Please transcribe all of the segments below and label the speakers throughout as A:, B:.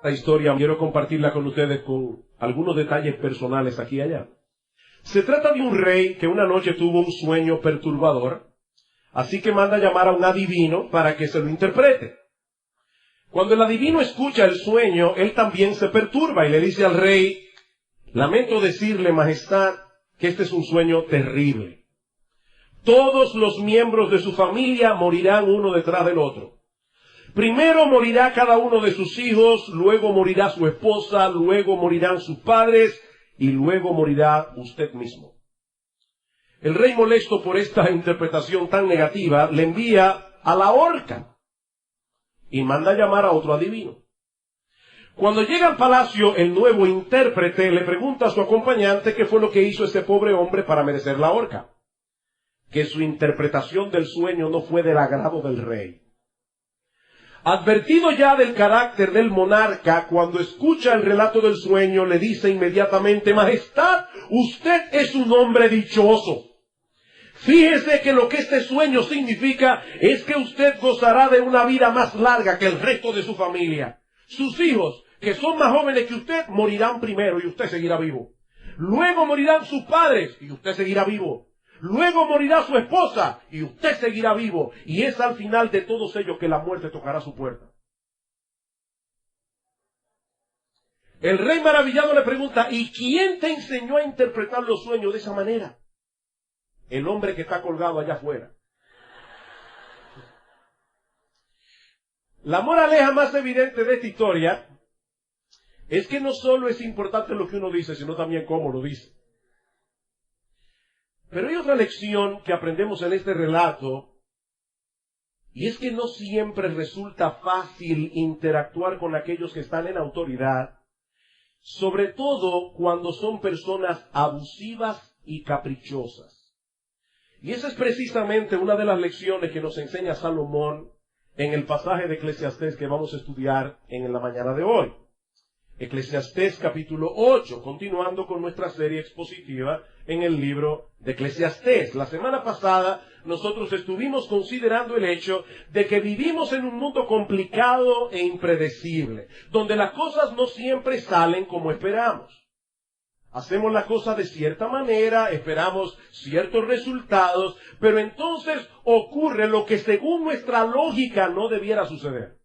A: La historia quiero compartirla con ustedes con algunos detalles personales aquí y allá. Se trata de un rey que una noche tuvo un sueño perturbador, así que manda llamar a un adivino para que se lo interprete. Cuando el adivino escucha el sueño, él también se perturba y le dice al rey: lamento decirle, majestad, que este es un sueño terrible. Todos los miembros de su familia morirán uno detrás del otro. Primero morirá cada uno de sus hijos, luego morirá su esposa, luego morirán sus padres y luego morirá usted mismo. El rey, molesto por esta interpretación tan negativa, le envía a la horca y manda llamar a otro adivino. Cuando llega al palacio, el nuevo intérprete le pregunta a su acompañante qué fue lo que hizo ese pobre hombre para merecer la horca. Que su interpretación del sueño no fue del agrado del rey. Advertido ya del carácter del monarca, cuando escucha el relato del sueño, le dice inmediatamente: majestad, usted es un hombre dichoso. Fíjese que lo que este sueño significa es que usted gozará de una vida más larga que el resto de su familia. Sus hijos, que son más jóvenes que usted, morirán primero y usted seguirá vivo. Luego morirán sus padres y usted seguirá vivo. Luego morirá su esposa y usted seguirá vivo. Y es al final de todos ellos que la muerte tocará su puerta. El rey maravillado le pregunta: ¿y quién te enseñó a interpretar los sueños de esa manera? El hombre que está colgado allá afuera. La moraleja más evidente de esta historia es que no solo es importante lo que uno dice, sino también cómo lo dice. Pero hay otra lección que aprendemos en este relato, y es que no siempre resulta fácil interactuar con aquellos que están en autoridad, sobre todo cuando son personas abusivas y caprichosas. Y esa es precisamente una de las lecciones que nos enseña Salomón en el pasaje de Eclesiastés que vamos a estudiar en la mañana de hoy. Eclesiastés capítulo 8, continuando con nuestra serie expositiva en el libro de Eclesiastés. La semana pasada nosotros estuvimos considerando el hecho de que vivimos en un mundo complicado e impredecible, donde las cosas no siempre salen como esperamos. Hacemos las cosas de cierta manera, esperamos ciertos resultados, pero entonces ocurre lo que según nuestra lógica no debiera suceder.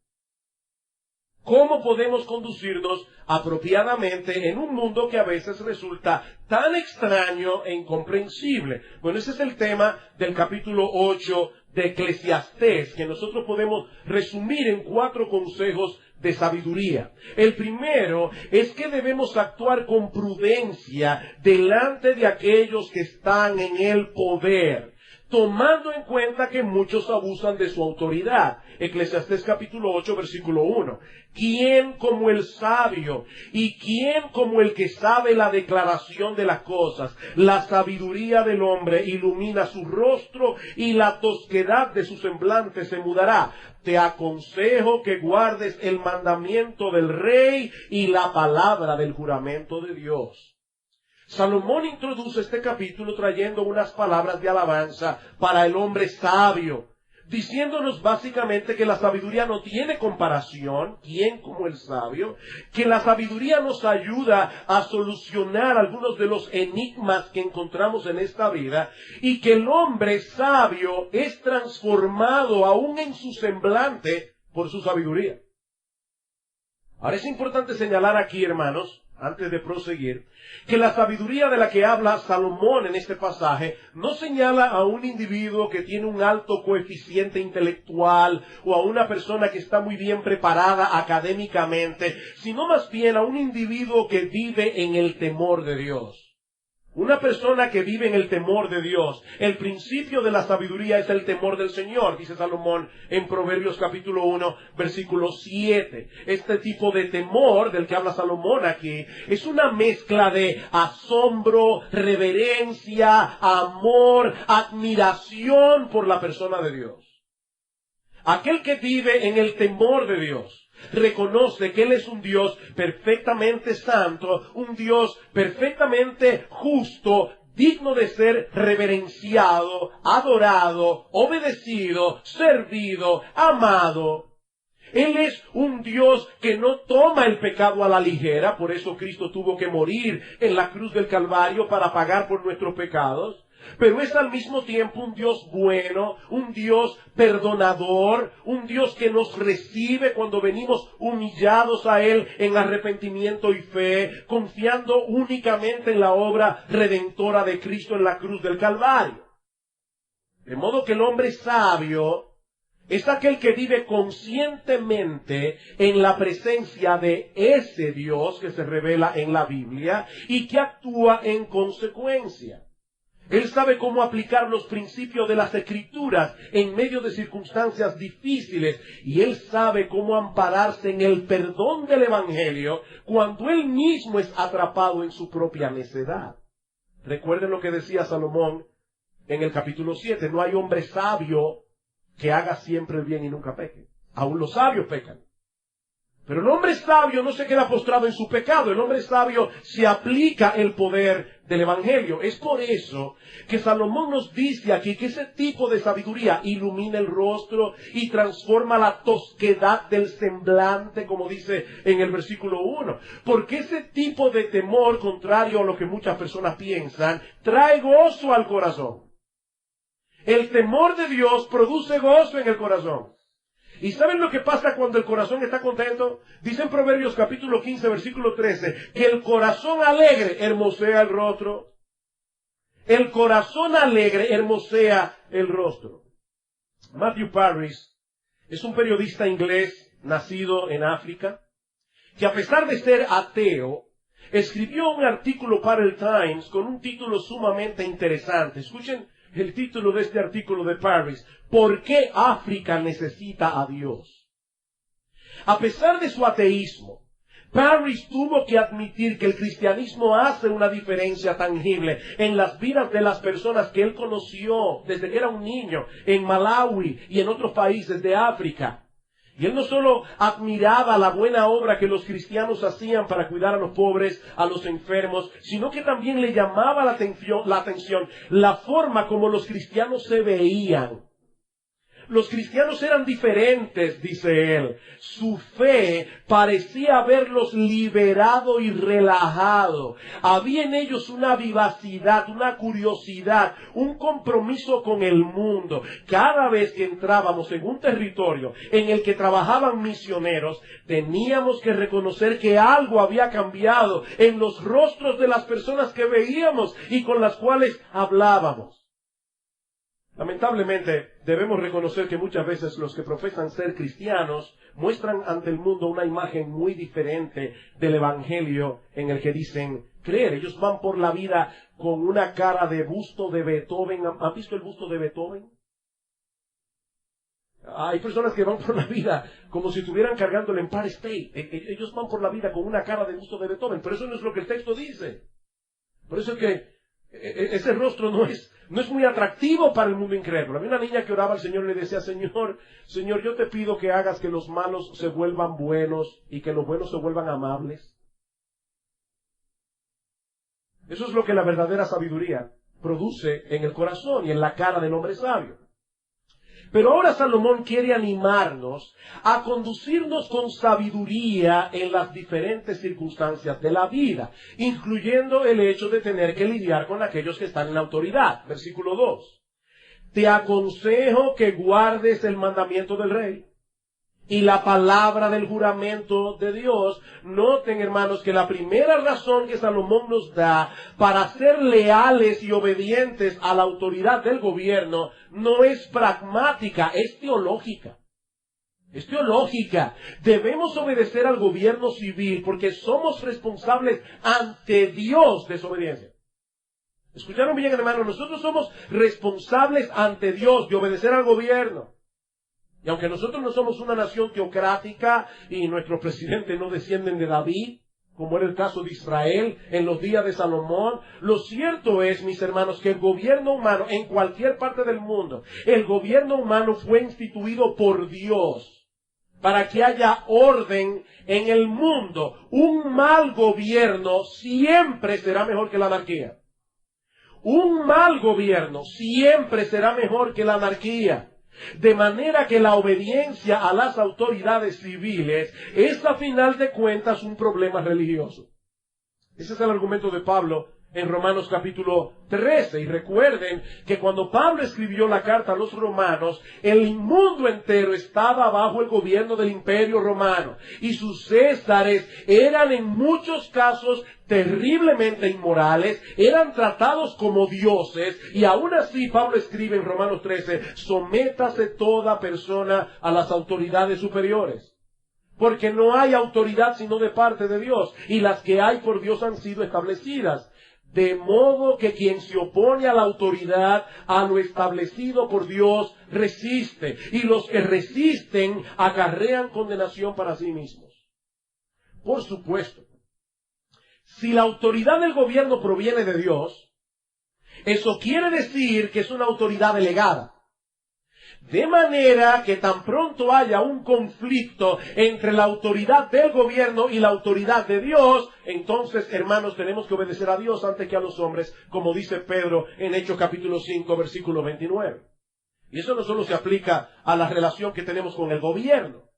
A: ¿Cómo podemos conducirnos apropiadamente en un mundo que a veces resulta tan extraño e incomprensible? Bueno, ese es el tema del capítulo 8 de Eclesiastés, que nosotros podemos resumir en 4 consejos de sabiduría. El primero es que debemos actuar con prudencia delante de aquellos que están en el poder, tomando en cuenta que muchos abusan de su autoridad. Eclesiastés capítulo 8, versículo 1. ¿Quién como el sabio? ¿Y quién como el que sabe la declaración de las cosas? La sabiduría del hombre ilumina su rostro y la tosquedad de su semblante se mudará. Te aconsejo que guardes el mandamiento del rey y la palabra del juramento de Dios. Salomón introduce este capítulo trayendo unas palabras de alabanza para el hombre sabio, diciéndonos básicamente que la sabiduría no tiene comparación, ¿quién como el sabio? Que la sabiduría nos ayuda a solucionar algunos de los enigmas que encontramos en esta vida, y que el hombre sabio es transformado aún en su semblante por su sabiduría. Ahora es importante señalar aquí, hermanos, antes de proseguir, que la sabiduría de la que habla Salomón en este pasaje no señala a un individuo que tiene un alto coeficiente intelectual o a una persona que está muy bien preparada académicamente, sino más bien a un individuo que vive en el temor de Dios. Una persona que vive en el temor de Dios. El principio de la sabiduría es el temor del Señor, dice Salomón en Proverbios capítulo 1, versículo 7. Este tipo de temor del que habla Salomón aquí es una mezcla de asombro, reverencia, amor, admiración por la persona de Dios. Aquel que vive en el temor de Dios reconoce que Él es un Dios perfectamente santo, un Dios perfectamente justo, digno de ser reverenciado, adorado, obedecido, servido, amado. Él es un Dios que no toma el pecado a la ligera, por eso Cristo tuvo que morir en la cruz del Calvario para pagar por nuestros pecados. Pero es al mismo tiempo un Dios bueno, un Dios perdonador, un Dios que nos recibe cuando venimos humillados a Él en arrepentimiento y fe, confiando únicamente en la obra redentora de Cristo en la cruz del Calvario. De modo que el hombre sabio es aquel que vive conscientemente en la presencia de ese Dios que se revela en la Biblia y que actúa en consecuencia. Él sabe cómo aplicar los principios de las Escrituras en medio de circunstancias difíciles y él sabe cómo ampararse en el perdón del Evangelio cuando él mismo es atrapado en su propia necedad. Recuerden lo que decía Salomón en el capítulo 7, no hay hombre sabio que haga siempre el bien y nunca peque. Aún los sabios pecan. Pero el hombre sabio no se queda postrado en su pecado. El hombre sabio se aplica el poder del Evangelio. Es por eso que Salomón nos dice aquí que ese tipo de sabiduría ilumina el rostro y transforma la tosquedad del semblante, como dice en el versículo 1. Porque ese tipo de temor, contrario a lo que muchas personas piensan, trae gozo al corazón. El temor de Dios produce gozo en el corazón. ¿Y saben lo que pasa cuando el corazón está contento? Dice en Proverbios capítulo 15, versículo 13, que el corazón alegre hermosea el rostro. El corazón alegre hermosea el rostro. Matthew Parris es un periodista inglés nacido en África, que a pesar de ser ateo, escribió un artículo para el Times con un título sumamente interesante. Escuchen el título de este artículo de Parris: ¿por qué África necesita a Dios? A pesar de su ateísmo, Parris tuvo que admitir que el cristianismo hace una diferencia tangible en las vidas de las personas que él conoció desde que era un niño en Malawi y en otros países de África. Y él no solo admiraba la buena obra que los cristianos hacían para cuidar a los pobres, a los enfermos, sino que también le llamaba la atención la forma como los cristianos se veían. Los cristianos eran diferentes, dice él. Su fe parecía haberlos liberado y relajado. Había en ellos una vivacidad, una curiosidad, un compromiso con el mundo. Cada vez que entrábamos en un territorio en el que trabajaban misioneros, teníamos que reconocer que algo había cambiado en los rostros de las personas que veíamos y con las cuales hablábamos. Lamentablemente, debemos reconocer que muchas veces los que profesan ser cristianos muestran ante el mundo una imagen muy diferente del Evangelio en el que dicen creer. Ellos van por la vida con una cara de busto de Beethoven. ¿Han visto el busto de Beethoven? Hay personas que van por la vida como si estuvieran cargando el Empire State. Ellos van por la vida con una cara de busto de Beethoven, pero eso no es lo que el texto dice. Por eso es que ese rostro no es muy atractivo para el mundo incrédulo. Había una niña que oraba al Señor y le decía: Señor, yo te pido que hagas que los malos se vuelvan buenos y que los buenos se vuelvan amables. Eso es lo que la verdadera sabiduría produce en el corazón y en la cara del hombre sabio. Pero ahora Salomón quiere animarnos a conducirnos con sabiduría en las diferentes circunstancias de la vida, incluyendo el hecho de tener que lidiar con aquellos que están en autoridad. Versículo 2. Te aconsejo que guardes el mandamiento del rey y la palabra del juramento de Dios. Noten, hermanos, que la primera razón que Salomón nos da para ser leales y obedientes a la autoridad del gobierno no es pragmática, es teológica. Es teológica. Debemos obedecer al gobierno civil porque somos responsables ante Dios de su obediencia. ¿Escucharon bien, hermanos? Nosotros somos responsables ante Dios de obedecer al gobierno. Y aunque nosotros no somos una nación teocrática y nuestros presidentes no descienden de David, como era el caso de Israel en los días de Salomón, lo cierto es, mis hermanos, que el gobierno humano en cualquier parte del mundo, el gobierno humano fue instituido por Dios para que haya orden en el mundo. Un mal gobierno siempre será mejor que la anarquía. Un mal gobierno siempre será mejor que la anarquía. De manera que la obediencia a las autoridades civiles es a final de cuentas un problema religioso. Ese es el argumento de Pablo en Romanos capítulo 13. Y recuerden que cuando Pablo escribió la carta a los romanos, el mundo entero estaba bajo el gobierno del Imperio Romano. Y sus césares eran en muchos casos terriblemente inmorales, eran tratados como dioses. Y aún así Pablo escribe en Romanos 13, sométase toda persona a las autoridades superiores. Porque no hay autoridad sino de parte de Dios. Y las que hay por Dios han sido establecidas. De modo que quien se opone a la autoridad, a lo establecido por Dios, resiste. Y los que resisten acarrean condenación para sí mismos. Por supuesto, si la autoridad del gobierno proviene de Dios, eso quiere decir que es una autoridad delegada. De manera que tan pronto haya un conflicto entre la autoridad del gobierno y la autoridad de Dios, entonces, hermanos, tenemos que obedecer a Dios antes que a los hombres, como dice Pedro en Hechos capítulo 5, versículo 29. Y eso no solo se aplica a la relación que tenemos con el gobierno.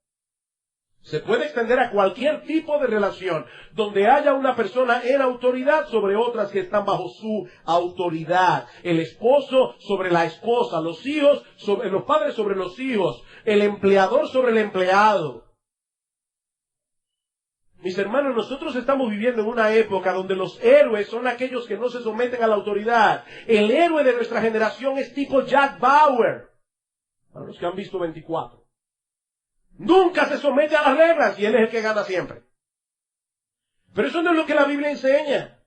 A: Se puede extender a cualquier tipo de relación donde haya una persona en autoridad sobre otras que están bajo su autoridad. El esposo sobre la esposa, los hijos sobre los padres sobre los hijos, el empleador sobre el empleado. Mis hermanos, nosotros estamos viviendo en una época donde los héroes son aquellos que no se someten a la autoridad. El héroe de nuestra generación es tipo Jack Bauer, para los que han visto 24. Nunca se somete a las reglas y él es el que gana siempre. Pero eso no es lo que la Biblia enseña.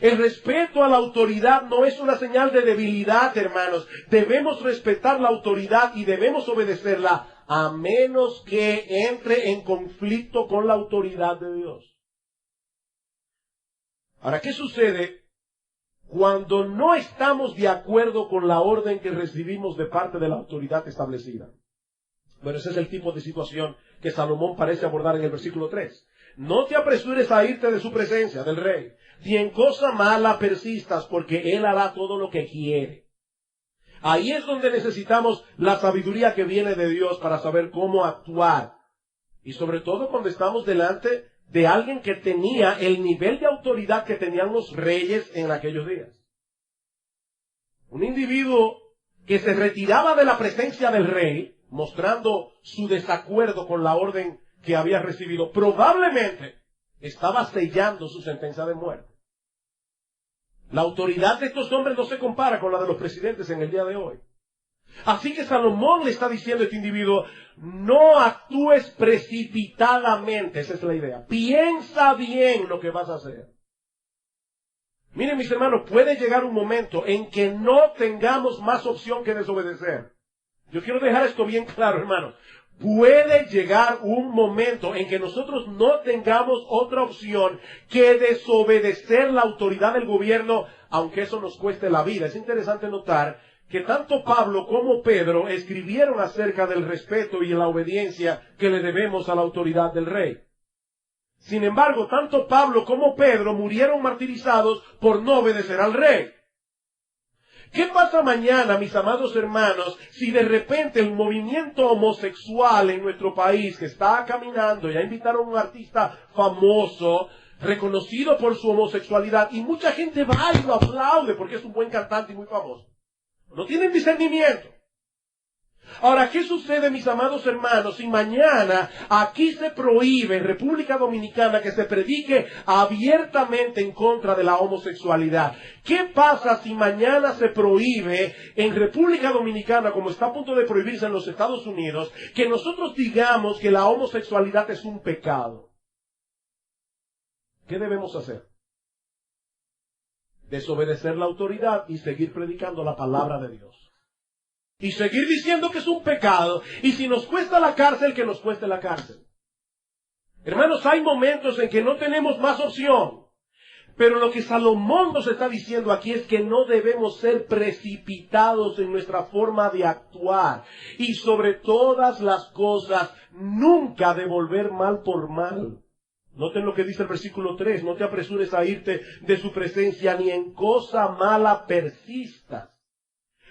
A: El respeto a la autoridad no es una señal de debilidad, hermanos. Debemos respetar la autoridad y debemos obedecerla a menos que entre en conflicto con la autoridad de Dios. Ahora, ¿qué sucede cuando no estamos de acuerdo con la orden que recibimos de parte de la autoridad establecida? Bueno, ese es el tipo de situación que Salomón parece abordar en el versículo 3. No te apresures a irte de su presencia, del rey, ni en cosa mala persistas, porque él hará todo lo que quiere. Ahí es donde necesitamos la sabiduría que viene de Dios para saber cómo actuar. Y sobre todo cuando estamos delante de alguien que tenía el nivel de autoridad que tenían los reyes en aquellos días. Un individuo que se retiraba de la presencia del rey, mostrando su desacuerdo con la orden que había recibido, probablemente estaba sellando su sentencia de muerte. La autoridad de estos hombres no se compara con la de los presidentes en el día de hoy. Así que Salomón le está diciendo a este individuo, no actúes precipitadamente, esa es la idea. Piensa bien lo que vas a hacer. Miren, mis hermanos, puede llegar un momento en que no tengamos más opción que desobedecer. Yo quiero dejar esto bien claro, hermanos. Puede llegar un momento en que nosotros no tengamos otra opción que desobedecer la autoridad del gobierno, aunque eso nos cueste la vida. Es interesante notar que tanto Pablo como Pedro escribieron acerca del respeto y la obediencia que le debemos a la autoridad del rey. Sin embargo, tanto Pablo como Pedro murieron martirizados por no obedecer al rey. ¿Qué pasa mañana, mis amados hermanos, si de repente el movimiento homosexual en nuestro país, que está caminando, ya invitaron a un artista famoso, reconocido por su homosexualidad, y mucha gente va y lo aplaude porque es un buen cantante y muy famoso? No tienen discernimiento. Ahora, ¿qué sucede, mis amados hermanos, si mañana aquí se prohíbe en República Dominicana que se predique abiertamente en contra de la homosexualidad? ¿Qué pasa si mañana se prohíbe en República Dominicana, como está a punto de prohibirse en los Estados Unidos, que nosotros digamos que la homosexualidad es un pecado? ¿Qué debemos hacer? Desobedecer la autoridad y seguir predicando la palabra de Dios. Y seguir diciendo que es un pecado. Y si nos cuesta la cárcel, que nos cueste la cárcel. Hermanos, hay momentos en que no tenemos más opción. Pero lo que Salomón nos está diciendo aquí es que no debemos ser precipitados en nuestra forma de actuar. Y sobre todas las cosas, nunca devolver mal por mal. Noten lo que dice el versículo 3. No te apresures a irte de su presencia, ni en cosa mala persistas.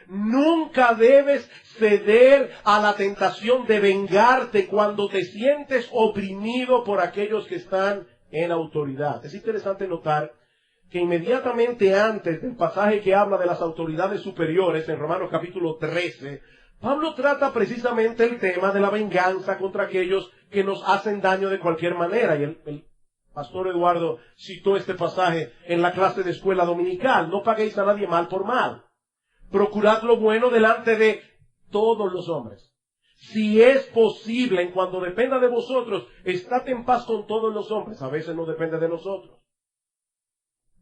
A: Nunca debes ceder a la tentación de vengarte cuando te sientes oprimido por aquellos que están en autoridad. Es interesante notar que inmediatamente antes del pasaje que habla de las autoridades superiores, en Romanos capítulo 13, Pablo trata precisamente el tema de la venganza contra aquellos que nos hacen daño de cualquier manera. Y el pastor Eduardo citó este pasaje en la clase de escuela dominical. No paguéis a nadie mal por mal. Procurad lo bueno delante de todos los hombres. Si es posible, en cuanto dependa de vosotros, estad en paz con todos los hombres. A veces no depende de nosotros.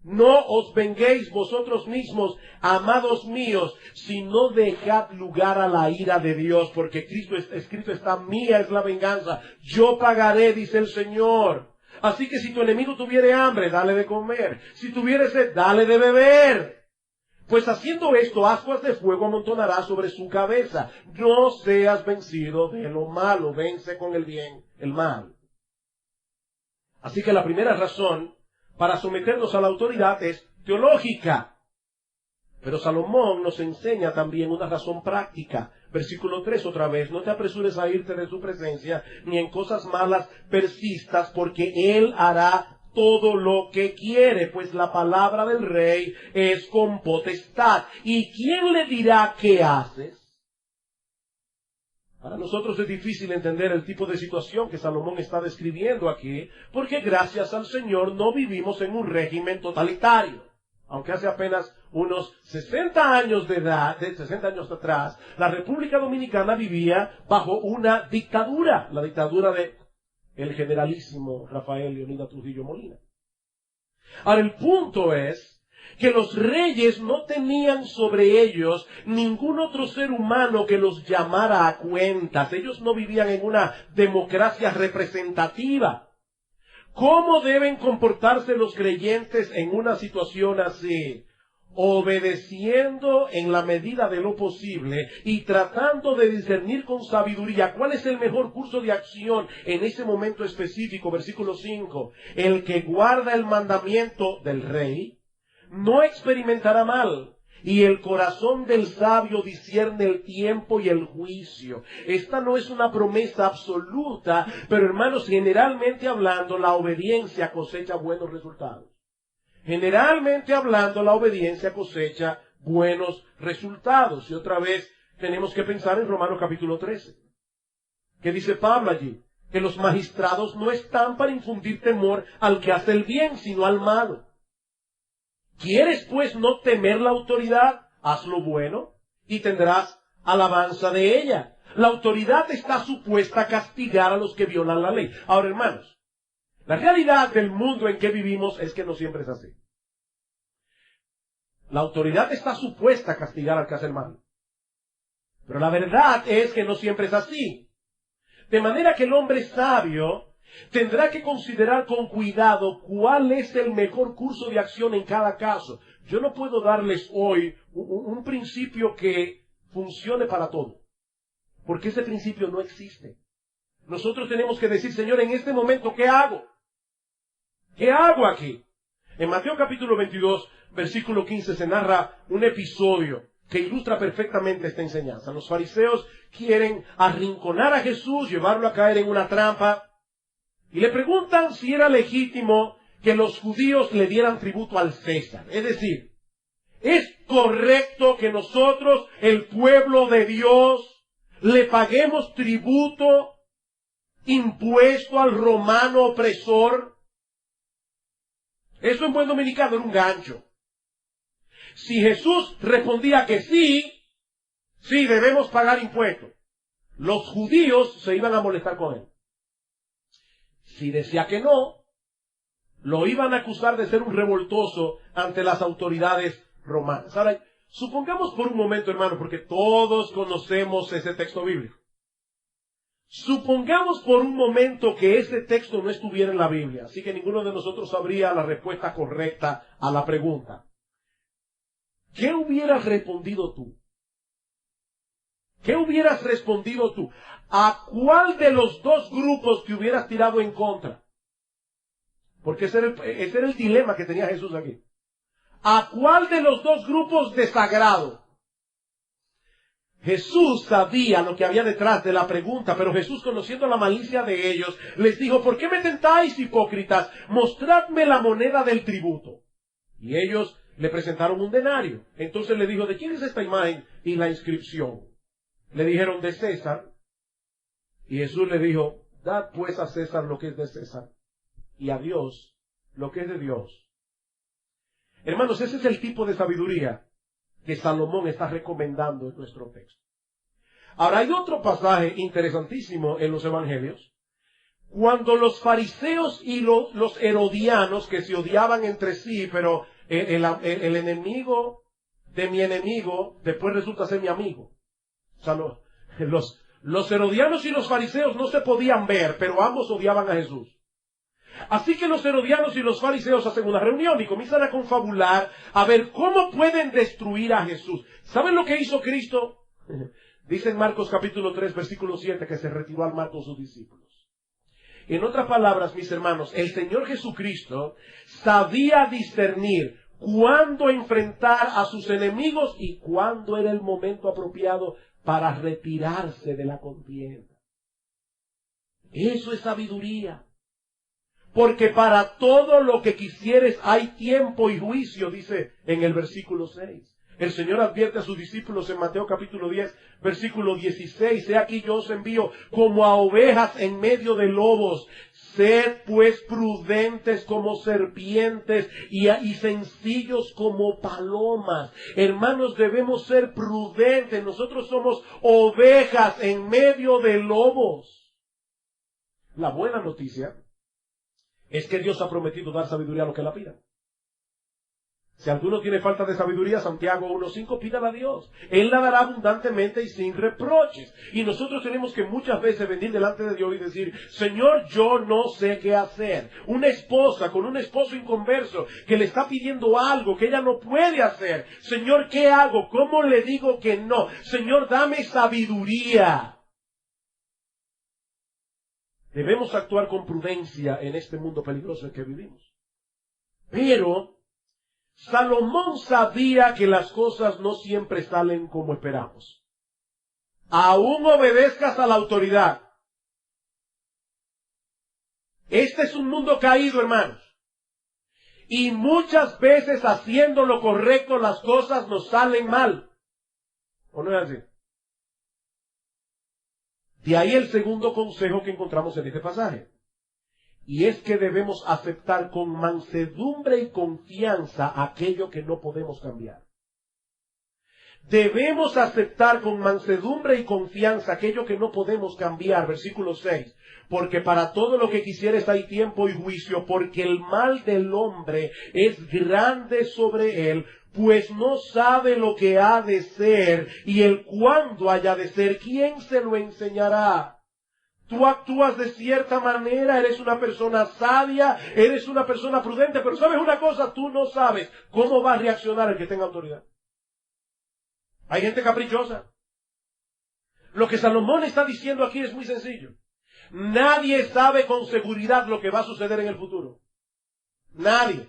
A: No os venguéis vosotros mismos, amados míos, sino dejad lugar a la ira de Dios, porque escrito está, mía es la venganza, yo pagaré, dice el Señor. Así que si tu enemigo tuviere hambre, dale de comer. Si tuviere sed, dale de beber. Pues haciendo esto, ascuas de fuego amontonará sobre su cabeza. No seas vencido de lo malo, vence con el bien el mal. Así que la primera razón para someternos a la autoridad es teológica. Pero Salomón nos enseña también una razón práctica. Versículo 3 otra vez, no te apresures a irte de su presencia, ni en cosas malas persistas, porque él hará todo lo que quiere, pues la palabra del rey es con potestad. ¿Y quién le dirá qué haces? Para nosotros es difícil entender el tipo de situación que Salomón está describiendo aquí, porque gracias al Señor no vivimos en un régimen totalitario. Aunque hace apenas unos 60 años de edad, 60 años atrás, la República Dominicana vivía bajo una dictadura, la dictadura de el generalísimo Rafael Leonidas Trujillo Molina. Ahora el punto es que los reyes no tenían sobre ellos ningún otro ser humano que los llamara a cuentas. Ellos no vivían en una democracia representativa. ¿Cómo deben comportarse los creyentes en una situación así? Obedeciendo en la medida de lo posible y tratando de discernir con sabiduría cuál es el mejor curso de acción en ese momento específico. Versículo 5. El que guarda el mandamiento del rey no experimentará mal, y el corazón del sabio discierne el tiempo y el juicio. Esta no es una promesa absoluta, pero hermanos, generalmente hablando, la obediencia cosecha buenos resultados. Generalmente hablando, la obediencia cosecha buenos resultados. Y otra vez tenemos que pensar en Romanos capítulo 13. ¿Qué dice Pablo allí? Que los magistrados no están para infundir temor al que hace el bien, sino al malo. ¿Quieres pues no temer la autoridad? Haz lo bueno y tendrás alabanza de ella. La autoridad está supuesta a castigar a los que violan la ley. Ahora, hermanos, la realidad del mundo en que vivimos es que no siempre es así. La autoridad está supuesta a castigar al que hace el mal. Pero la verdad es que no siempre es así. De manera que el hombre sabio tendrá que considerar con cuidado cuál es el mejor curso de acción en cada caso. Yo no puedo darles hoy un principio que funcione para todo, porque ese principio no existe. Nosotros tenemos que decir, Señor, en este momento, ¿qué hago? ¿Qué hago aquí? En Mateo capítulo 22, versículo 15, se narra un episodio que ilustra perfectamente esta enseñanza. Los fariseos quieren arrinconar a Jesús, llevarlo a caer en una trampa, y le preguntan si era legítimo que los judíos le dieran tributo al César. Es decir, ¿es correcto que nosotros, el pueblo de Dios, le paguemos tributo, impuesto al romano opresor? Eso en buen dominicano era un gancho. Si Jesús respondía que sí, sí debemos pagar impuestos, los judíos se iban a molestar con él. Si decía que no, lo iban a acusar de ser un revoltoso ante las autoridades romanas. Ahora, supongamos por un momento, hermano, porque todos conocemos ese texto bíblico. Supongamos por un momento que ese texto no estuviera en la Biblia, así que ninguno de nosotros sabría la respuesta correcta a la pregunta. ¿Qué hubieras respondido tú? ¿Qué hubieras respondido tú? ¿A cuál de los dos grupos te hubieras tirado en contra? Porque ese era el dilema que tenía Jesús aquí. ¿A cuál de los dos grupos desagrado? Jesús sabía lo que había detrás de la pregunta, pero Jesús, conociendo la malicia de ellos, les dijo: ¿por qué me tentáis, hipócritas? Mostradme la moneda del tributo. Y ellos le presentaron un denario. Entonces le dijo: ¿de quién es esta imagen y la inscripción? Le dijeron: de César. Y Jesús le dijo: dad pues a César lo que es de César, y a Dios lo que es de Dios. Hermanos, ese es el tipo de sabiduría que Salomón está recomendando en nuestro texto. Ahora, hay otro pasaje interesantísimo en los evangelios, cuando los fariseos y los herodianos, que se odiaban entre sí, pero el enemigo de mi enemigo después resulta ser mi amigo. O sea, los herodianos y los fariseos no se podían ver, pero ambos odiaban a Jesús. Así que los herodianos y los fariseos hacen una reunión y comienzan a confabular a ver cómo pueden destruir a Jesús. ¿Saben lo que hizo Cristo? Dice en Marcos capítulo 3, versículo 7, que se retiró al mar con sus discípulos. En otras palabras, mis hermanos, el Señor Jesucristo sabía discernir cuándo enfrentar a sus enemigos y cuándo era el momento apropiado para retirarse de la contienda. Eso es sabiduría. Porque para todo lo que quisieres hay tiempo y juicio, dice en el versículo 6. El Señor advierte a sus discípulos en Mateo capítulo 10, versículo 16. He aquí yo os envío como a ovejas en medio de lobos. Sed pues prudentes como serpientes y sencillos como palomas. Hermanos, debemos ser prudentes. Nosotros somos ovejas en medio de lobos. La buena noticia es que Dios ha prometido dar sabiduría a los que la pidan. Si alguno tiene falta de sabiduría, Santiago 1:5, pídala a Dios. Él la dará abundantemente y sin reproches. Y nosotros tenemos que muchas veces venir delante de Dios y decir: Señor, yo no sé qué hacer. Una esposa con un esposo inconverso que le está pidiendo algo que ella no puede hacer. Señor, ¿qué hago? ¿Cómo le digo que no? Señor, dame sabiduría. Debemos actuar con prudencia en este mundo peligroso en que vivimos. Pero Salomón sabía que las cosas no siempre salen como esperamos. Aún obedezcas a la autoridad. Este es un mundo caído, hermanos. Y muchas veces haciendo lo correcto las cosas nos salen mal. ¿O no es así? De ahí el segundo consejo que encontramos en este pasaje. Y es que debemos aceptar con mansedumbre y confianza aquello que no podemos cambiar. Debemos aceptar con mansedumbre y confianza aquello que no podemos cambiar. Versículo 6. Porque para todo lo que quisieres hay tiempo y juicio, porque el mal del hombre es grande sobre él, pues no sabe lo que ha de ser y el cuándo haya de ser. ¿Quién se lo enseñará? Tú actúas de cierta manera, eres una persona sabia, eres una persona prudente, pero ¿sabes una cosa? Tú no sabes cómo va a reaccionar el que tenga autoridad. Hay gente caprichosa. Lo que Salomón está diciendo aquí es muy sencillo. Nadie sabe con seguridad lo que va a suceder en el futuro. Nadie.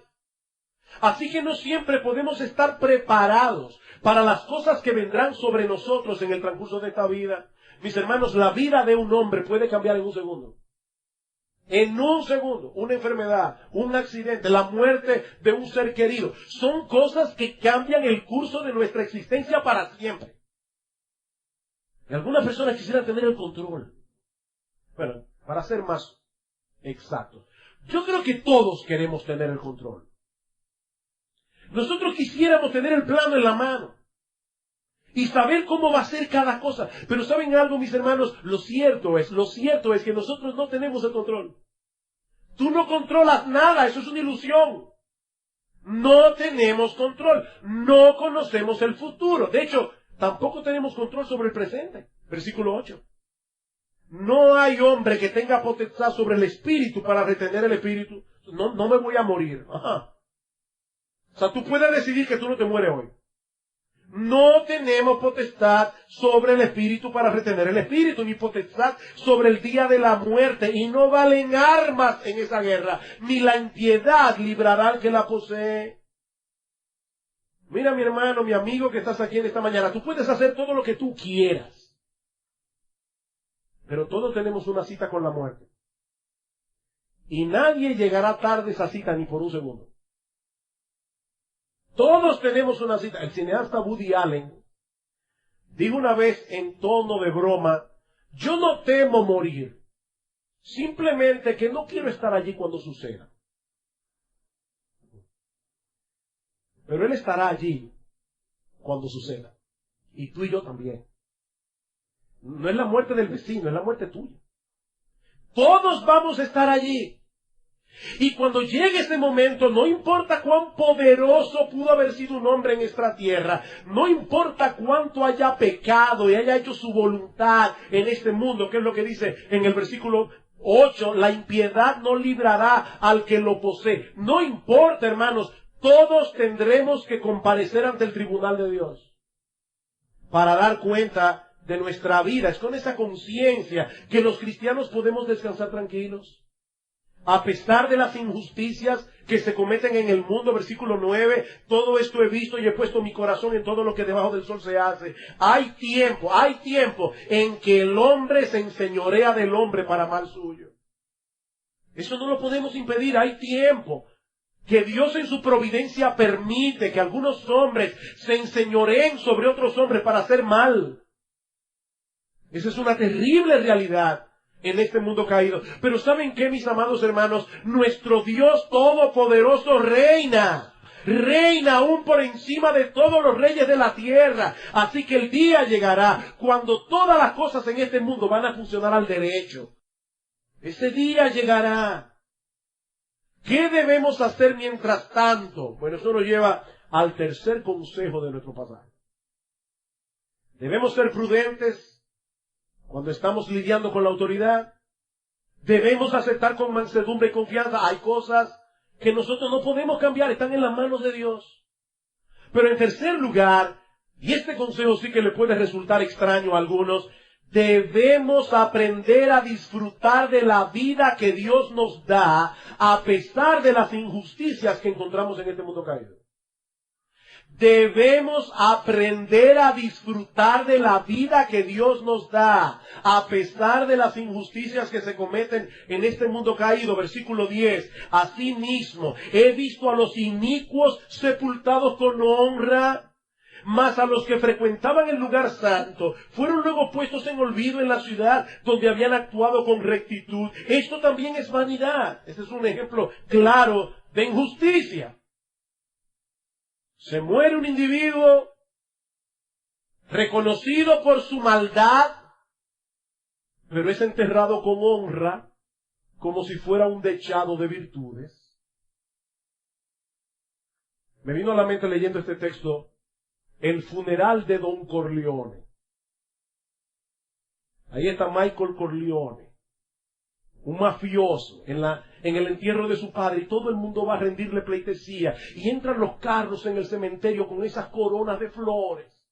A: Así que no siempre podemos estar preparados para las cosas que vendrán sobre nosotros en el transcurso de esta vida. Mis hermanos, la vida de un hombre puede cambiar en un segundo. En un segundo, una enfermedad, un accidente, la muerte de un ser querido. Son cosas que cambian el curso de nuestra existencia para siempre. Y algunas personas quisieran tener el control. Bueno, para ser más exactos, yo creo que todos queremos tener el control. Nosotros quisiéramos tener el plano en la mano y saber cómo va a ser cada cosa. Pero ¿saben algo, mis hermanos? Lo cierto es que nosotros no tenemos el control. Tú no controlas nada, eso es una ilusión. No tenemos control, no conocemos el futuro. De hecho, tampoco tenemos control sobre el presente. Versículo 8. No hay hombre que tenga potestad sobre el espíritu para retener el espíritu. No me voy a morir. Ajá. O sea, tú puedes decidir que tú no te mueres hoy. No tenemos potestad sobre el espíritu para retener el espíritu, ni potestad sobre el día de la muerte, y no valen armas en esa guerra, ni la impiedad librará al que la posee. Mira, mi hermano, mi amigo que estás aquí en esta mañana, tú puedes hacer todo lo que tú quieras, pero todos tenemos una cita con la muerte. Y nadie llegará tarde a esa cita ni por un segundo. Todos tenemos una cita. El cineasta Woody Allen dijo una vez en tono de broma, yo no temo morir, simplemente que no quiero estar allí cuando suceda. Pero él estará allí cuando suceda. Y tú y yo también. No es la muerte del vecino, es la muerte tuya. Todos vamos a estar allí. Y cuando llegue ese momento, no importa cuán poderoso pudo haber sido un hombre en esta tierra, no importa cuánto haya pecado y haya hecho su voluntad en este mundo, que es lo que dice en el versículo 8, la impiedad no librará al que lo posee. No importa, hermanos, todos tendremos que comparecer ante el tribunal de Dios para dar cuenta de nuestra vida. Es con esa conciencia que los cristianos podemos descansar tranquilos. A pesar de las injusticias que se cometen en el mundo, versículo 9, todo esto he visto y he puesto mi corazón en todo lo que debajo del sol se hace. Hay tiempo en que el hombre se enseñorea del hombre para mal suyo. Eso no lo podemos impedir, hay tiempo. Que Dios en su providencia permite que algunos hombres se enseñoreen sobre otros hombres para hacer mal. Esa es una terrible realidad en este mundo caído. Pero ¿saben qué, mis amados hermanos? Nuestro Dios Todopoderoso reina. Reina aún por encima de todos los reyes de la tierra. Así que el día llegará cuando todas las cosas en este mundo van a funcionar al derecho. Ese día llegará. ¿Qué debemos hacer mientras tanto? Bueno, eso nos lleva al tercer consejo de nuestro pasaje. Debemos ser prudentes cuando estamos lidiando con la autoridad. Debemos aceptar con mansedumbre y confianza. Hay cosas que nosotros no podemos cambiar, están en las manos de Dios. Pero en tercer lugar, y este consejo sí que le puede resultar extraño a algunos, debemos aprender a disfrutar de la vida que Dios nos da a pesar de las injusticias que encontramos en este mundo caído. Debemos aprender a disfrutar de la vida que Dios nos da, a pesar de las injusticias que se cometen en este mundo caído. Versículo 10. Asimismo, he visto a los inicuos sepultados con honra, mas a los que frecuentaban el lugar santo fueron luego puestos en olvido en la ciudad donde habían actuado con rectitud. Esto también es vanidad. Este es un ejemplo claro de injusticia. Se muere un individuo reconocido por su maldad, pero es enterrado con honra, como si fuera un dechado de virtudes. Me vino a la mente leyendo este texto el funeral de Don Corleone. Ahí está Michael Corleone, un mafioso, en el entierro de su padre, y todo el mundo va a rendirle pleitesía, y entran los carros en el cementerio con esas coronas de flores.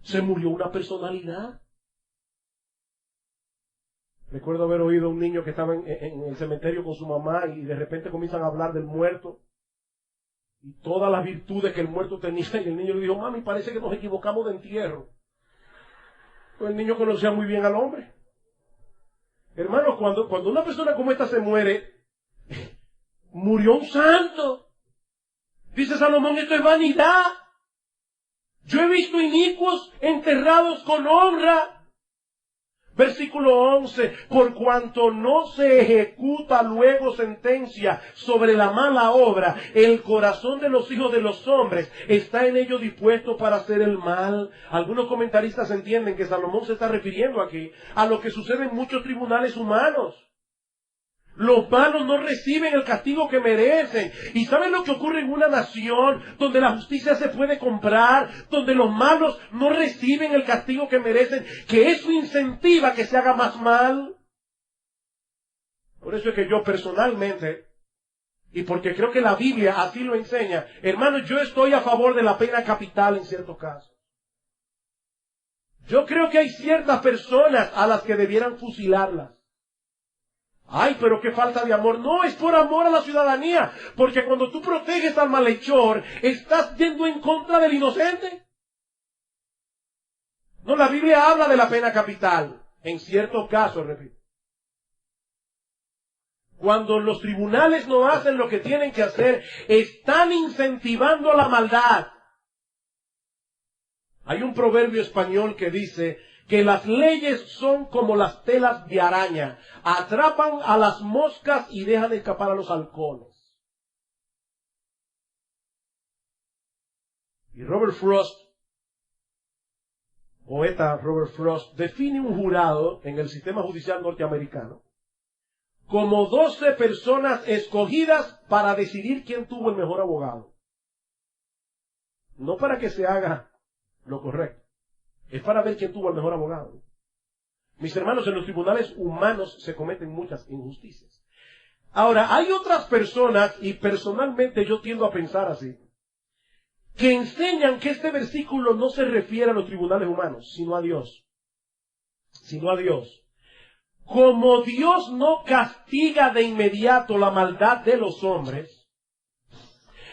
A: Se murió una personalidad. Recuerdo haber oído a un niño que estaba en el cementerio con su mamá, y de repente comienzan a hablar del muerto, y todas las virtudes que el muerto tenía, y el niño le dijo, mami, parece que nos equivocamos de entierro. Pues el niño conocía muy bien al hombre. Hermanos, cuando una persona como esta se muere, murió un santo. Dice Salomón, esto es vanidad. Yo he visto inicuos enterrados con honra. Versículo 11, por cuanto no se ejecuta luego sentencia sobre la mala obra, el corazón de los hijos de los hombres está en ello dispuesto para hacer el mal. Algunos comentaristas entienden que Salomón se está refiriendo aquí a lo que sucede en muchos tribunales humanos. Los malos no reciben el castigo que merecen. ¿Y saben lo que ocurre en una nación donde la justicia se puede comprar? Donde los malos no reciben el castigo que merecen, que eso incentiva que se haga más mal. Por eso es que yo personalmente, y porque creo que la Biblia así lo enseña, hermanos, yo estoy a favor de la pena capital en ciertos casos. Yo creo que hay ciertas personas a las que debieran fusilarlas. Ay, pero qué falta de amor. No, es por amor a la ciudadanía. Porque cuando tú proteges al malhechor, estás yendo en contra del inocente. No, la Biblia habla de la pena capital. En ciertos casos, repito. Cuando los tribunales no hacen lo que tienen que hacer, están incentivando la maldad. Hay un proverbio español que dice que las leyes son como las telas de araña. Atrapan a las moscas y dejan escapar a los halcones. Y Robert Frost, poeta Robert Frost, define un jurado en el sistema judicial norteamericano como 12 personas escogidas para decidir quién tuvo el mejor abogado. No para que se haga lo correcto. Es para ver quién tuvo el mejor abogado. Mis hermanos, en los tribunales humanos se cometen muchas injusticias. Ahora, hay otras personas, y personalmente yo tiendo a pensar así, que enseñan que este versículo no se refiere a los tribunales humanos, sino a Dios. Sino a Dios. Como Dios no castiga de inmediato la maldad de los hombres,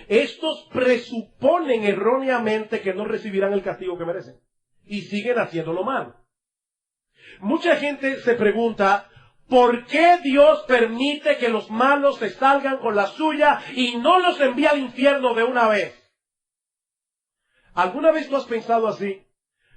A: estos presuponen erróneamente que no recibirán el castigo que merecen. Y siguen haciéndolo mal. Mucha gente se pregunta, ¿por qué Dios permite que los malos se salgan con la suya y no los envía al infierno de una vez? ¿Alguna vez tú has pensado así?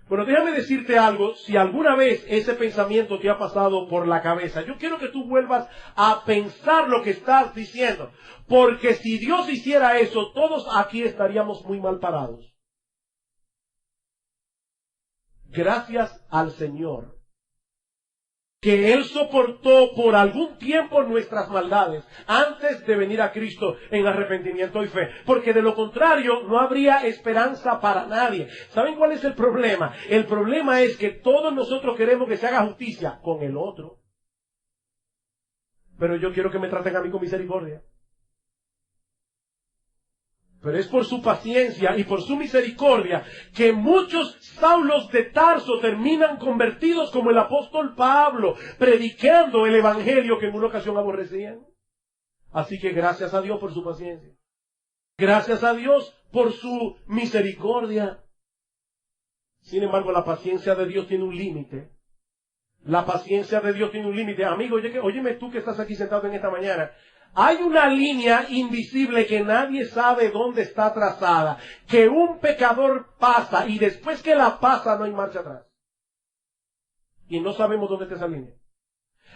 A: Bueno, déjame decirte algo, si alguna vez ese pensamiento te ha pasado por la cabeza, yo quiero que tú vuelvas a pensar lo que estás diciendo, porque si Dios hiciera eso, todos aquí estaríamos muy mal parados. Gracias al Señor, que Él soportó por algún tiempo nuestras maldades antes de venir a Cristo en arrepentimiento y fe. Porque de lo contrario no habría esperanza para nadie. ¿Saben cuál es el problema? El problema es que todos nosotros queremos que se haga justicia con el otro. Pero yo quiero que me traten a mí con misericordia. Pero es por su paciencia y por su misericordia que muchos Saulos de Tarso terminan convertidos como el apóstol Pablo, predicando el evangelio que en una ocasión aborrecían. Así que gracias a Dios por su paciencia. Gracias a Dios por su misericordia. Sin embargo, la paciencia de Dios tiene un límite. La paciencia de Dios tiene un límite. Amigo, óyeme tú que estás aquí sentado en esta mañana. Hay una línea invisible que nadie sabe dónde está trazada, que un pecador pasa y después que la pasa no hay marcha atrás. Y no sabemos dónde está esa línea.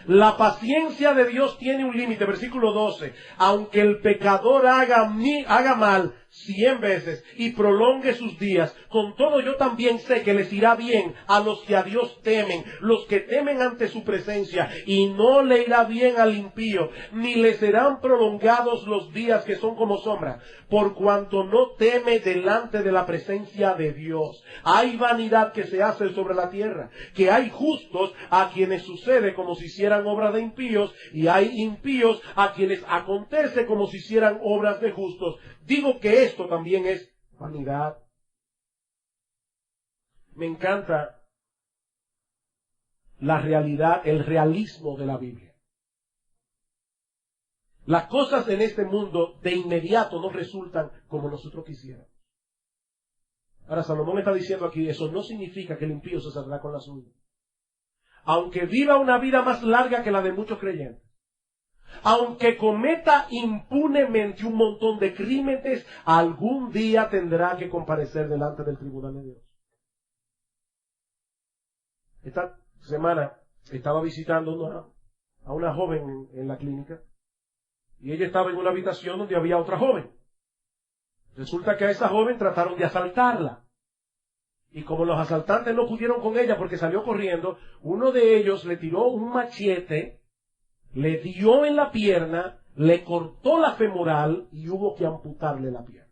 A: La paciencia de Dios tiene un límite, versículo 12. Aunque el pecador haga mal 100 veces y prolongue sus días, con todo yo también sé que les irá bien a los que a Dios temen, los que temen ante su presencia, y no le irá bien al impío, ni le serán prolongados los días que son como sombra, por cuanto no teme delante de la presencia de Dios. Hay vanidad que se hace sobre la tierra, que hay justos a quienes sucede como si hicieran obras de impíos, y hay impíos a quienes acontece como si hicieran obras de justos. Digo que esto también es vanidad. Me encanta la realidad, el realismo de la Biblia. Las cosas en este mundo de inmediato no resultan como nosotros quisiéramos. Ahora Salomón está diciendo aquí, eso no significa que el impío se saldrá con la suya. Aunque viva una vida más larga que la de muchos creyentes, aunque cometa impunemente un montón de crímenes, algún día tendrá que comparecer delante del tribunal de Dios. Esta semana estaba visitando a una joven en la clínica y ella estaba en una habitación donde había otra joven. Resulta que a esa joven trataron de asaltarla. Y como los asaltantes no pudieron con ella porque salió corriendo, uno de ellos le tiró un machete, le dio en la pierna, le cortó la femoral y hubo que amputarle la pierna.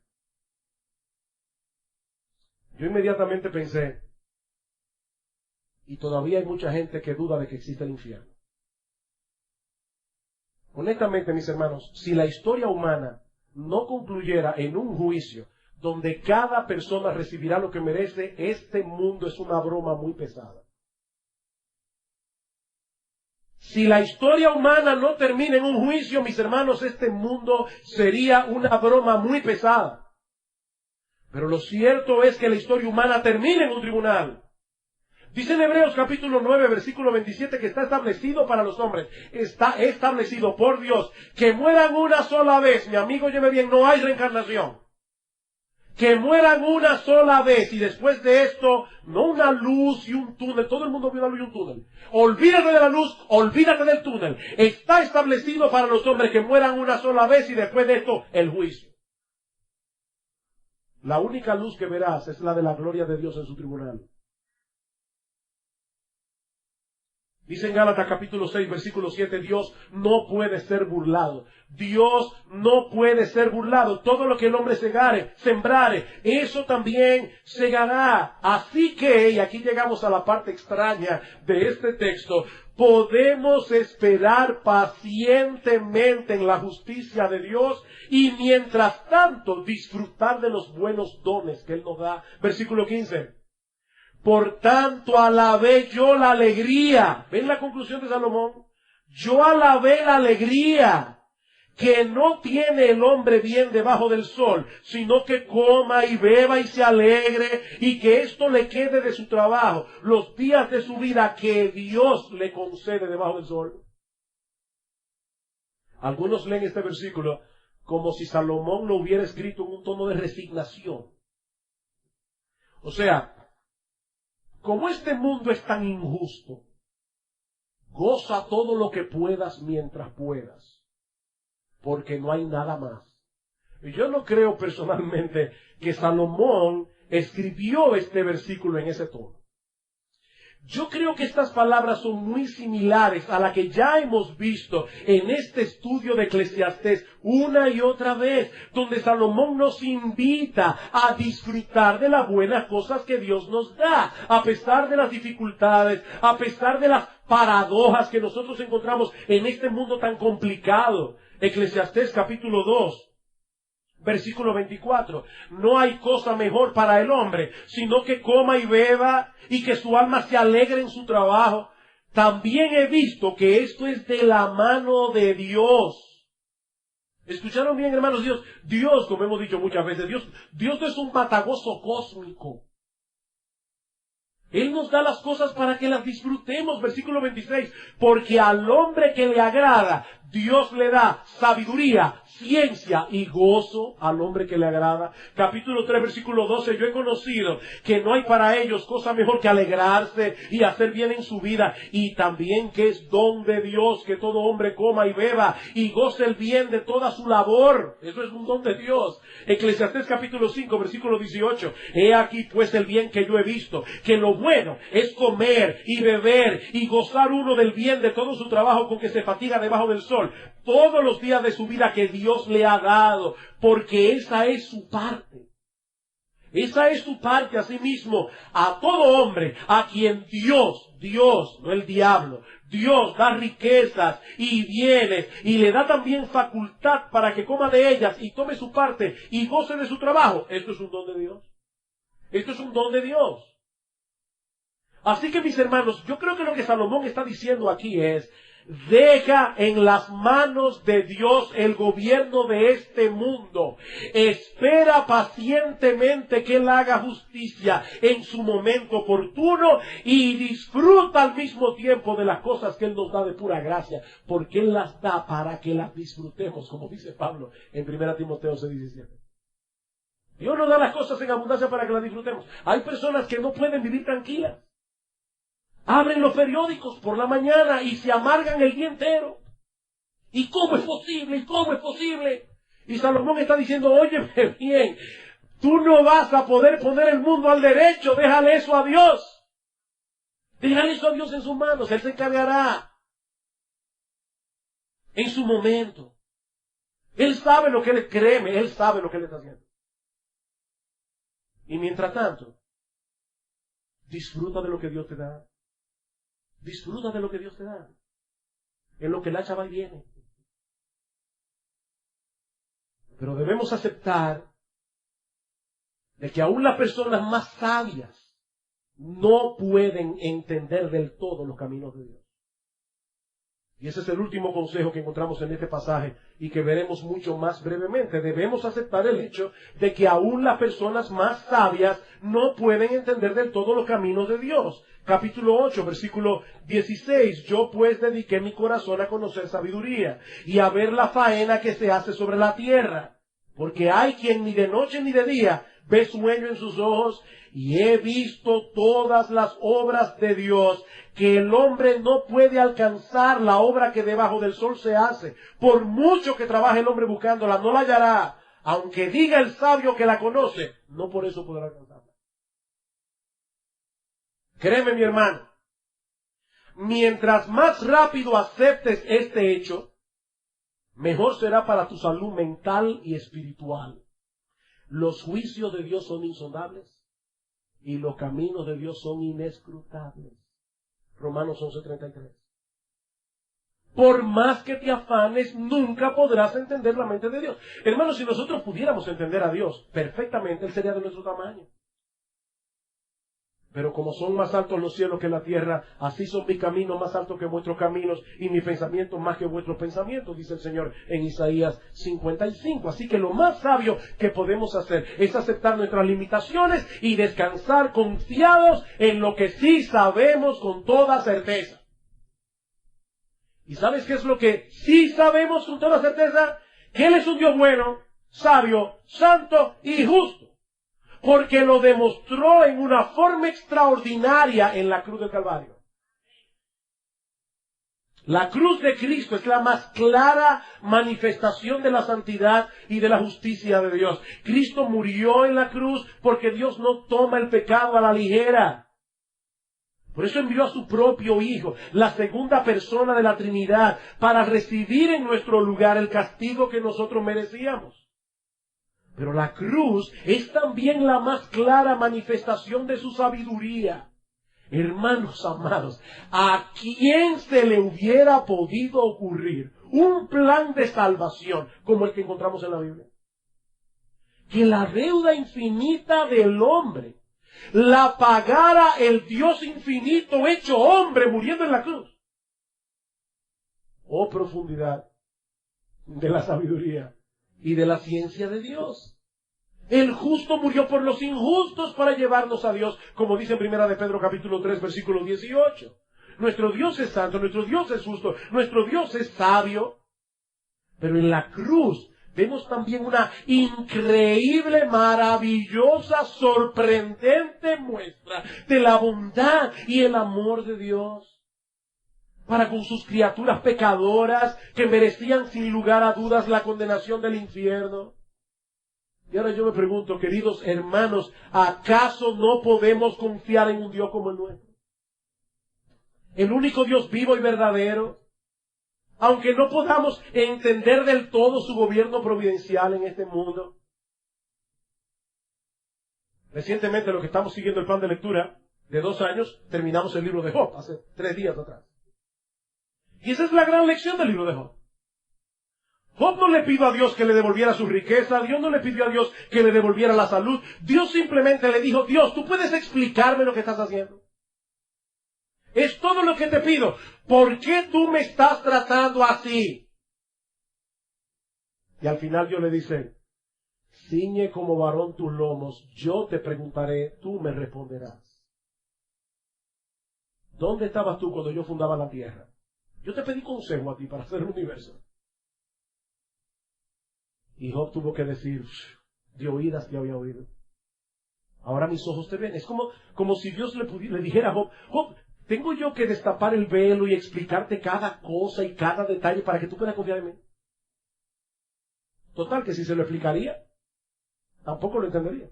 A: Yo inmediatamente pensé, y todavía hay mucha gente que duda de que existe el infierno. Honestamente, mis hermanos, si la historia humana no concluyera en un juicio donde cada persona recibirá lo que merece, este mundo es una broma muy pesada. Si la historia humana no termina en un juicio, mis hermanos, este mundo sería una broma muy pesada. Pero lo cierto es que la historia humana termina en un tribunal. Dice en Hebreos capítulo 9, versículo 27, que está establecido para los hombres, está establecido por Dios, que mueran una sola vez. Mi amigo, lleve bien, no hay reencarnación. Que mueran una sola vez y después de esto, no una luz y un túnel. Todo el mundo vio una luz y un túnel. Olvídate de la luz, olvídate del túnel. Está establecido para los hombres que mueran una sola vez y después de esto, el juicio. La única luz que verás es la de la gloria de Dios en su tribunal. Dice en Gálatas capítulo 6, versículo 7, Dios no puede ser burlado. Dios no puede ser burlado. Todo lo que el hombre sembrare, eso también segará. Así que, y aquí llegamos a la parte extraña de este texto, podemos esperar pacientemente en la justicia de Dios y mientras tanto disfrutar de los buenos dones que Él nos da. Versículo 15. Por tanto, alabé yo la alegría. ¿Ven la conclusión de Salomón? Yo alabé la alegría que no tiene el hombre bien debajo del sol, sino que coma y beba y se alegre y que esto le quede de su trabajo, los días de su vida que Dios le concede debajo del sol. Algunos leen este versículo como si Salomón lo hubiera escrito en un tono de resignación. O sea, como este mundo es tan injusto, goza todo lo que puedas mientras puedas, porque no hay nada más. Y yo no creo personalmente que Salomón escribió este versículo en ese tono. Yo creo que estas palabras son muy similares a la que ya hemos visto en este estudio de Eclesiastés una y otra vez, donde Salomón nos invita a disfrutar de las buenas cosas que Dios nos da, a pesar de las dificultades, a pesar de las paradojas que nosotros encontramos en este mundo tan complicado. Eclesiastés capítulo 2. Versículo 24, no hay cosa mejor para el hombre, sino que coma y beba y que su alma se alegre en su trabajo. También he visto que esto es de la mano de Dios. ¿Escucharon bien, hermanos? Dios, como hemos dicho muchas veces, Dios no es un matagozo cósmico. Él nos da las cosas para que las disfrutemos. Versículo 26. Porque al hombre que le agrada, Dios le da sabiduría, ciencia y gozo al hombre que le agrada. Capítulo 3, versículo 12. Yo he conocido que no hay para ellos cosa mejor que alegrarse y hacer bien en su vida. Y también que es don de Dios que todo hombre coma y beba y goce el bien de toda su labor. Eso es un don de Dios. Eclesiastés capítulo 5, versículo 18. He aquí pues el bien que yo he visto, que lo bueno es comer y beber y gozar uno del bien de todo su trabajo con que se fatiga debajo del sol, todos los días de su vida que Dios le ha dado, porque esa es su parte. Esa es su parte, asimismo, a todo hombre, a quien Dios, no el diablo, Dios da riquezas y bienes y le da también facultad para que coma de ellas y tome su parte y goce de su trabajo. Esto es un don de Dios. Esto es un don de Dios. Así que, mis hermanos, yo creo que lo que Salomón está diciendo aquí es, deja en las manos de Dios el gobierno de este mundo. Espera pacientemente que Él haga justicia en su momento oportuno y disfruta al mismo tiempo de las cosas que Él nos da de pura gracia, porque Él las da para que las disfrutemos, como dice Pablo en 1 Timoteo 6:17. Dios nos da las cosas en abundancia para que las disfrutemos. Hay personas que no pueden vivir tranquilas. Abren los periódicos por la mañana y se amargan el día entero. ¿Y cómo es posible? ¿Y cómo es posible? Y Salomón está diciendo, óyeme bien, tú no vas a poder poner el mundo al derecho, déjale eso a Dios. Déjale eso a Dios en sus manos, Él se encargará. En su momento. Él sabe lo que Él, créeme, Él sabe lo que Él está haciendo. Y mientras tanto, disfruta de lo que Dios te da. Disfruta de lo que Dios te da. En lo que el hacha va y viene. Pero debemos aceptar de que aún las personas más sabias no pueden entender del todo los caminos de Dios. Y ese es el último consejo que encontramos en este pasaje y que veremos mucho más brevemente. Debemos aceptar el hecho de que aún las personas más sabias no pueden entender del todo los caminos de Dios. Capítulo 8, versículo 16. Yo pues dediqué mi corazón a conocer sabiduría y a ver la faena que se hace sobre la tierra. Porque hay quien ni de noche ni de día ve sueño en sus ojos, y he visto todas las obras de Dios, que el hombre no puede alcanzar la obra que debajo del sol se hace. Por mucho que trabaje el hombre buscándola, no la hallará. Aunque diga el sabio que la conoce, no por eso podrá alcanzarla. Créeme, mi hermano, mientras más rápido aceptes este hecho, mejor será para tu salud mental y espiritual. Los juicios de Dios son insondables y los caminos de Dios son inescrutables. Romanos 11:33. Por más que te afanes, nunca podrás entender la mente de Dios. Hermanos, si nosotros pudiéramos entender a Dios perfectamente, Él sería de nuestro tamaño. Pero como son más altos los cielos que la tierra, así son mis caminos más altos que vuestros caminos y mis pensamientos más que vuestros pensamientos, dice el Señor en Isaías 55. Así que lo más sabio que podemos hacer es aceptar nuestras limitaciones y descansar confiados en lo que sí sabemos con toda certeza. ¿Y sabes qué es lo que sí sabemos con toda certeza? Que Él es un Dios bueno, sabio, santo y justo. Porque lo demostró en una forma extraordinaria en la cruz del Calvario. La cruz de Cristo es la más clara manifestación de la santidad y de la justicia de Dios. Cristo murió en la cruz porque Dios no toma el pecado a la ligera. Por eso envió a su propio Hijo, la segunda persona de la Trinidad, para recibir en nuestro lugar el castigo que nosotros merecíamos. Pero la cruz es también la más clara manifestación de su sabiduría. Hermanos amados, ¿a quién se le hubiera podido ocurrir un plan de salvación como el que encontramos en la Biblia? Que la deuda infinita del hombre la pagara el Dios infinito hecho hombre muriendo en la cruz. Oh, profundidad de la sabiduría y de la ciencia de Dios. El justo murió por los injustos para llevarnos a Dios, como dice en 1 de Pedro capítulo 3, versículo 18. Nuestro Dios es santo, nuestro Dios es justo, nuestro Dios es sabio. Pero en la cruz vemos también una increíble, maravillosa, sorprendente muestra de la bondad y el amor de Dios para con sus criaturas pecadoras que merecían sin lugar a dudas la condenación del infierno. Y ahora yo me pregunto, queridos hermanos, ¿acaso no podemos confiar en un Dios como el nuestro? El único Dios vivo y verdadero, aunque no podamos entender del todo su gobierno providencial en este mundo. Recientemente, lo que estamos siguiendo el plan de lectura de 2 años, terminamos el libro de Job, hace 3 días atrás. Y esa es la gran lección del libro de Job. Job no le pidió a Dios que le devolviera su riqueza, Dios no le pidió a Dios que le devolviera la salud, Dios simplemente le dijo, Dios, ¿tú puedes explicarme lo que estás haciendo? Es todo lo que te pido. ¿Por qué tú me estás tratando así? Y al final Dios le dice, ciñe como varón tus lomos, yo te preguntaré, tú me responderás. ¿Dónde estabas tú cuando yo fundaba la tierra? Yo te pedí consejo a ti para hacer el universo. Y Job tuvo que decir, de oídas te había oído. Ahora mis ojos te ven. Es como si Dios le dijera a Job, Job, ¿tengo yo que destapar el velo y explicarte cada cosa y cada detalle para que tú puedas confiar en mí? Total, que si se lo explicaría, tampoco lo entendería.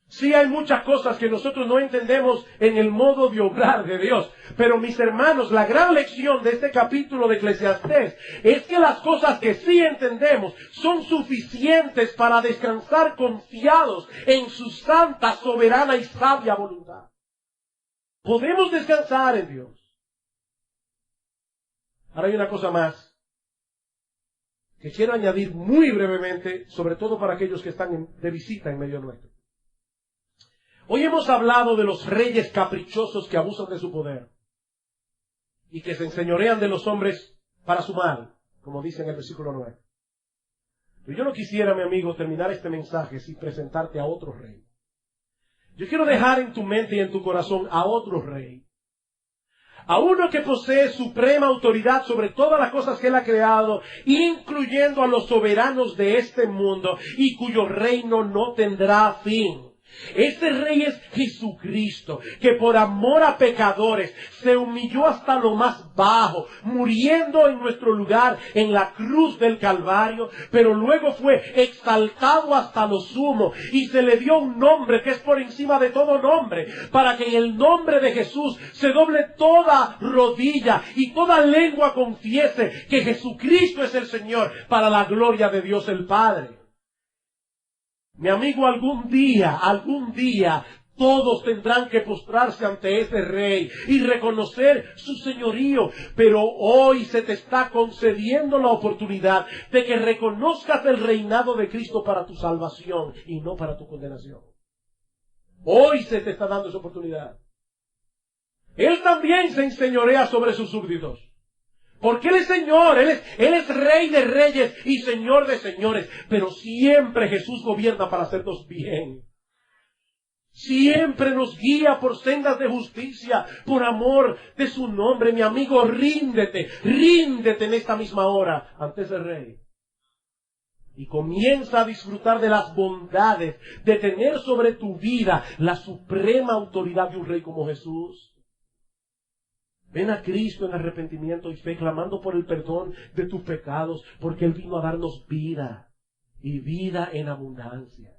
A: Sí hay muchas cosas que nosotros no entendemos en el modo de obrar de Dios. Pero mis hermanos, la gran lección de este capítulo de Eclesiastés es que las cosas que sí entendemos son suficientes para descansar confiados en su santa, soberana y sabia voluntad. Podemos descansar en Dios. Ahora hay una cosa más que quiero añadir muy brevemente, sobre todo para aquellos que están de visita en medio nuestro. Hoy hemos hablado de los reyes caprichosos que abusan de su poder. y que se enseñorean de los hombres para su mal, como dice en el versículo 9. Pero yo no quisiera, mi amigo, terminar este mensaje sin presentarte a otro rey. Yo quiero dejar en tu mente y en tu corazón a otro rey. A uno que posee suprema autoridad sobre todas las cosas que Él ha creado, incluyendo a los soberanos de este mundo, y cuyo reino no tendrá fin. Este rey es Jesucristo, que por amor a pecadores se humilló hasta lo más bajo, muriendo en nuestro lugar en la cruz del Calvario, pero luego fue exaltado hasta lo sumo y se le dio un nombre que es por encima de todo nombre, para que en el nombre de Jesús se doble toda rodilla y toda lengua confiese que Jesucristo es el Señor, para la gloria de Dios el Padre. Mi amigo, algún día, todos tendrán que postrarse ante ese rey y reconocer su señorío. Pero hoy se te está concediendo la oportunidad de que reconozcas el reinado de Cristo para tu salvación y no para tu condenación. Hoy se te está dando esa oportunidad. Él también se enseñorea sobre sus súbditos. Porque Él es Señor, Él es Rey de reyes y Señor de señores. Pero siempre Jesús gobierna para hacernos bien. Siempre nos guía por sendas de justicia, por amor de su nombre. Mi amigo, ríndete en esta misma hora ante ese Rey. Y comienza a disfrutar de las bondades de tener sobre tu vida la suprema autoridad de un Rey como Jesús. Ven a Cristo en arrepentimiento y fe, clamando por el perdón de tus pecados, porque Él vino a darnos vida, y vida en abundancia.